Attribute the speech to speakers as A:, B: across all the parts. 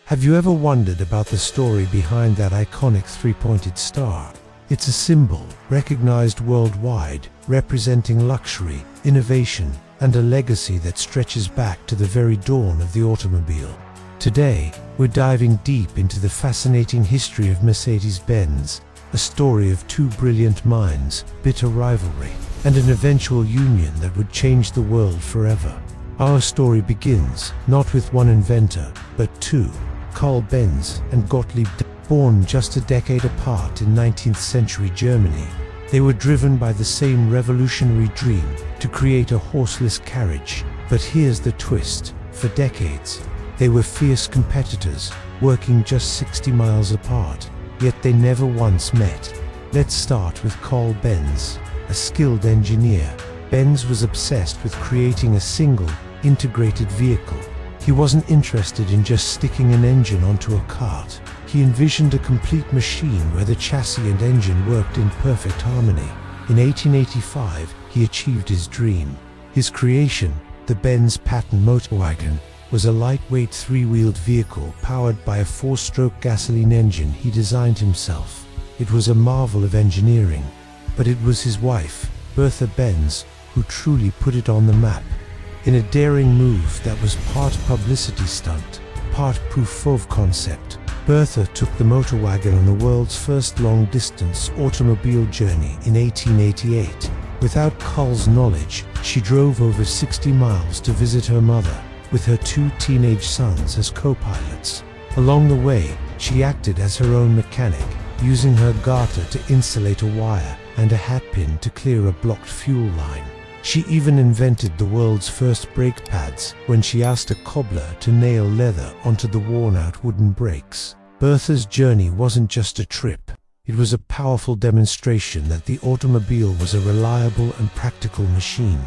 A: Have you ever wondered about the story behind that iconic three-pointed star? It's a symbol recognized worldwide, representing luxury, innovation, and a legacy that stretches back to the very dawn of the automobile. Today, we're diving deep into the fascinating history of Mercedes-Benz, a story of two brilliant minds, bitter rivalry, and an eventual union that would change the world forever. Our story begins not with one inventor, but two, Carl Benz and Gottlieb Daimler. Born just a decade apart in 19th century Germany, they were driven by the same revolutionary dream to create a horseless carriage. But here's the twist: for decades, they were fierce competitors, working just 60 miles apart, yet they never once met. Let's start with Carl Benz, a skilled engineer. Benz was obsessed with creating a single, integrated vehicle. He wasn't interested in just sticking an engine onto a cart. He envisioned a complete machine where the chassis and engine worked in perfect harmony. In 1885, he achieved his dream. His creation, the Benz patent motorwagen, was a lightweight three-wheeled vehicle powered by a four-stroke gasoline engine he designed himself. It was a marvel of engineering, but it was his wife, Bertha Benz, who truly put it on the map. In a daring move that was part publicity stunt, part proof of concept, Bertha took the motorwagen on the world's first long-distance automobile journey in 1888. Without Carl's knowledge, she drove over 60 miles to visit her mother, with her two teenage sons as co-pilots. Along the way, she acted as her own mechanic, using her garter to insulate a wire and a hatpin to clear a blocked fuel line. She even invented the world's first brake pads when she asked a cobbler to nail leather onto the worn-out wooden brakes. Bertha's journey wasn't just a trip. It was a powerful demonstration that the automobile was a reliable and practical machine.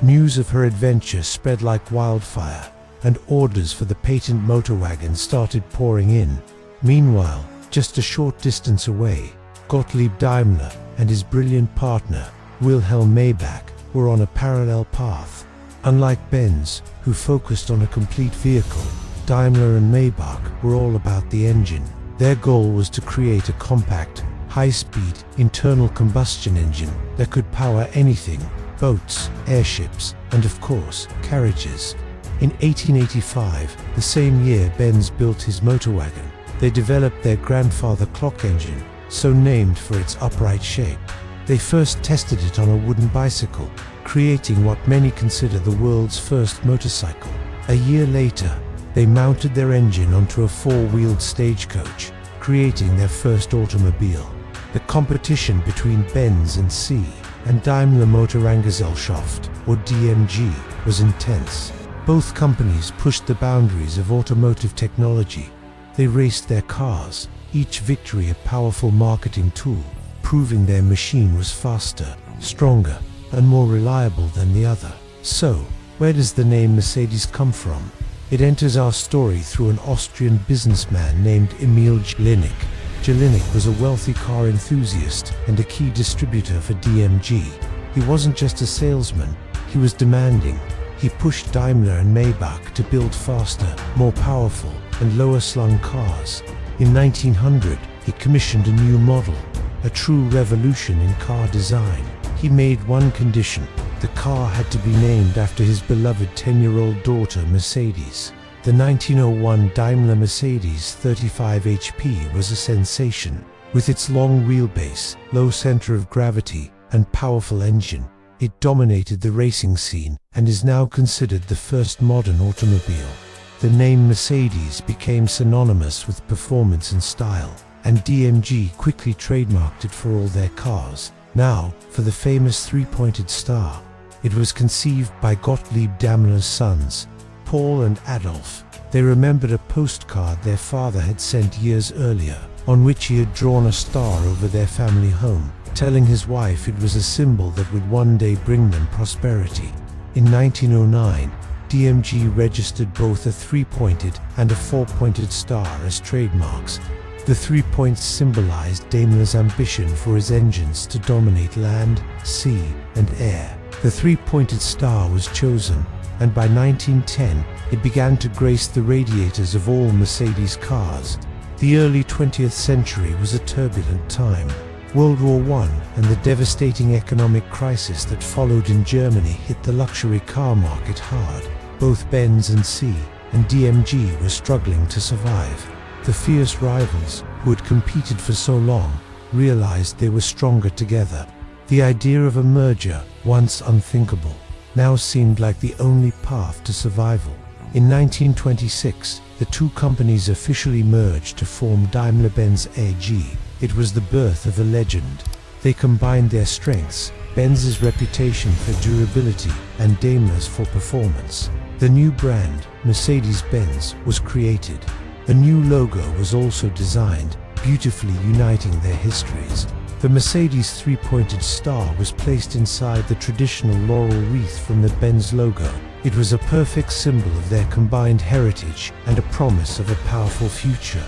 A: News of her adventure spread like wildfire, and orders for the patent motorwagon started pouring in. Meanwhile, just a short distance away, Gottlieb Daimler and his brilliant partner, Wilhelm Maybach, were on a parallel path. Unlike Benz, who focused on a complete vehicle, Daimler and Maybach were all about the engine. Their goal was to create a compact, high-speed, internal combustion engine that could power anything: boats, airships, and of course, carriages. In 1885, the same year Benz built his motorwagon, they developed their grandfather clock engine, so named for its upright shape. They first tested it on a wooden bicycle, creating what many consider the world's first motorcycle. A year later, they mounted their engine onto a four-wheeled stagecoach, creating their first automobile. The competition between Benz and C and Daimler Motorranggesellschaft, or DMG, was intense. Both companies pushed the boundaries of automotive technology. They raced their cars, each victory a powerful marketing tool, proving their machine was faster, stronger, and more reliable than the other. So, where does the name Mercedes come from? It enters our story through an Austrian businessman named Emil Jelinek. Jelinek was a wealthy car enthusiast and a key distributor for DMG. He wasn't just a salesman, he was demanding. He pushed Daimler and Maybach to build faster, more powerful, and lower-slung cars. In 1900, he commissioned a new model, a true revolution in car design. He made one condition: the car had to be named after his beloved 10-year-old daughter Mercedes. The 1901 Daimler Mercedes 35 HP was a sensation. With its long wheelbase, low center of gravity, and powerful engine, it dominated the racing scene and is now considered the first modern automobile. The name Mercedes became synonymous with performance and style, and DMG quickly trademarked it for all their cars. Now, for the famous three-pointed star. It was conceived by Gottlieb Daimler's sons, Paul and Adolf. They remembered a postcard their father had sent years earlier, on which he had drawn a star over their family home, telling his wife it was a symbol that would one day bring them prosperity. In 1909, DMG registered both a three-pointed and a four-pointed star as trademarks. The 3 points symbolized Daimler's ambition for his engines to dominate land, sea, and air. The three-pointed star was chosen and by 1910, it began to grace the radiators of all Mercedes cars. The early 20th century was a turbulent time. World War I and the devastating economic crisis that followed in Germany hit the luxury car market hard. Both Benz and C and DMG were struggling to survive. The fierce rivals, who had competed for so long, realized they were stronger together. The idea of a merger, once unthinkable, now seemed like the only path to survival. In 1926, the two companies officially merged to form Daimler-Benz AG. It was the birth of a legend. They combined their strengths, Benz's reputation for durability and Daimler's for performance. The new brand, Mercedes-Benz, was created. A new logo was also designed, beautifully uniting their histories. The Mercedes three-pointed star was placed inside the traditional laurel wreath from the Benz logo. It was a perfect symbol of their combined heritage and a promise of a powerful future.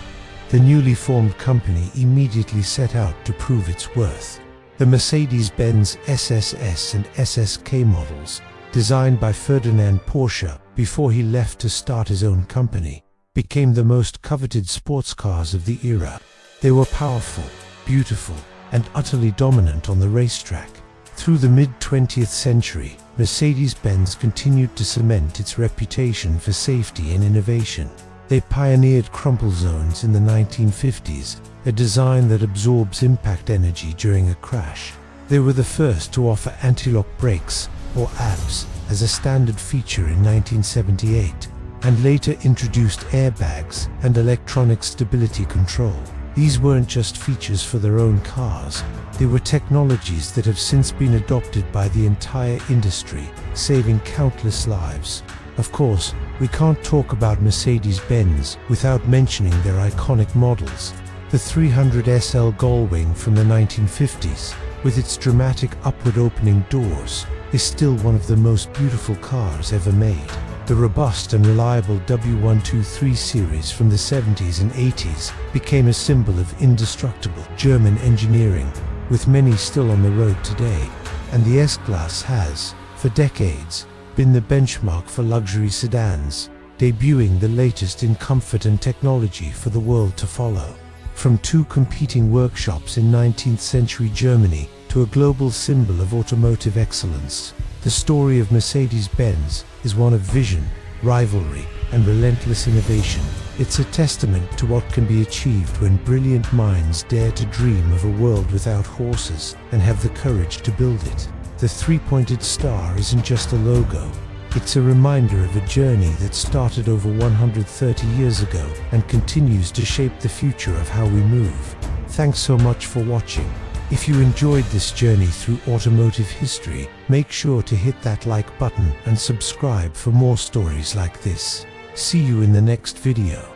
A: The newly formed company immediately set out to prove its worth. The Mercedes-Benz SSS and SSK models, designed by Ferdinand Porsche before he left to start his own company, became the most coveted sports cars of the era. They were powerful, beautiful, and utterly dominant on the racetrack. Through the mid-20th century, Mercedes-Benz continued to cement its reputation for safety and innovation. They pioneered crumple zones in the 1950s, a design that absorbs impact energy during a crash. They were the first to offer anti-lock brakes, or ABS, as a standard feature in 1978, and later introduced airbags and electronic stability control. These weren't just features for their own cars, they were technologies that have since been adopted by the entire industry, saving countless lives. Of course, we can't talk about Mercedes-Benz without mentioning their iconic models. The 300 SL Gullwing from the 1950s, with its dramatic upward opening doors, is still one of the most beautiful cars ever made. The robust and reliable W123 series from the 70s and 80s became a symbol of indestructible German engineering, with many still on the road today. And the S-Class has, for decades, been the benchmark for luxury sedans, debuting the latest in comfort and technology for the world to follow. From two competing workshops in 19th century Germany to a global symbol of automotive excellence, the story of Mercedes-Benz is one of vision, rivalry, and relentless innovation. It's a testament to what can be achieved when brilliant minds dare to dream of a world without horses and have the courage to build it. The three-pointed star isn't just a logo. It's a reminder of a journey that started over 130 years ago and continues to shape the future of how we move. Thanks so much for watching. If you enjoyed this journey through automotive history, make sure to hit that like button and subscribe for more stories like this. See you in the next video.